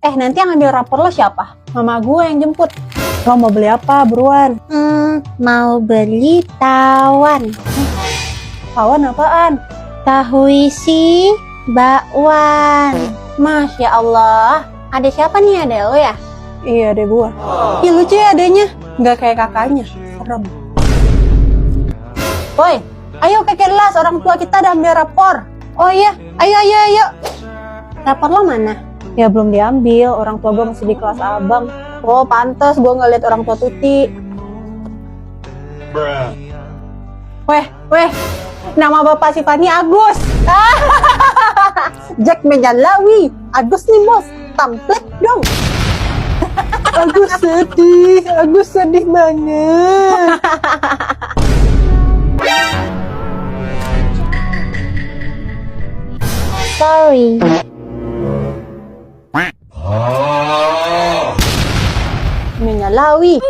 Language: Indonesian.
Nanti yang ambil rapor lo siapa? Mama gue yang jemput. Lo mau beli apa, buruan? Mau beli tawon. Tawon apaan? Tahu isi bakwan. Masya Allah. Ada siapa nih, adek lo ya? Iya, adek gue. Ih, lucu ya adeknya. Nggak kayak kakaknya. Serem. Woi, ayo ke kelas. Orang tua kita udah ambil rapor. Oh iya, ayo. Rapor lo mana? Ya belum diambil. Orang tua gue masih di kelas abang. Oh, pantas gue nggak lihat orang tua Tuti. Weh. Nama bapak si Fani Agus. Jack Mejalawi. Agus nih bos. Tamplet dong. Agus sedih banget. Sorry. Menyalawi.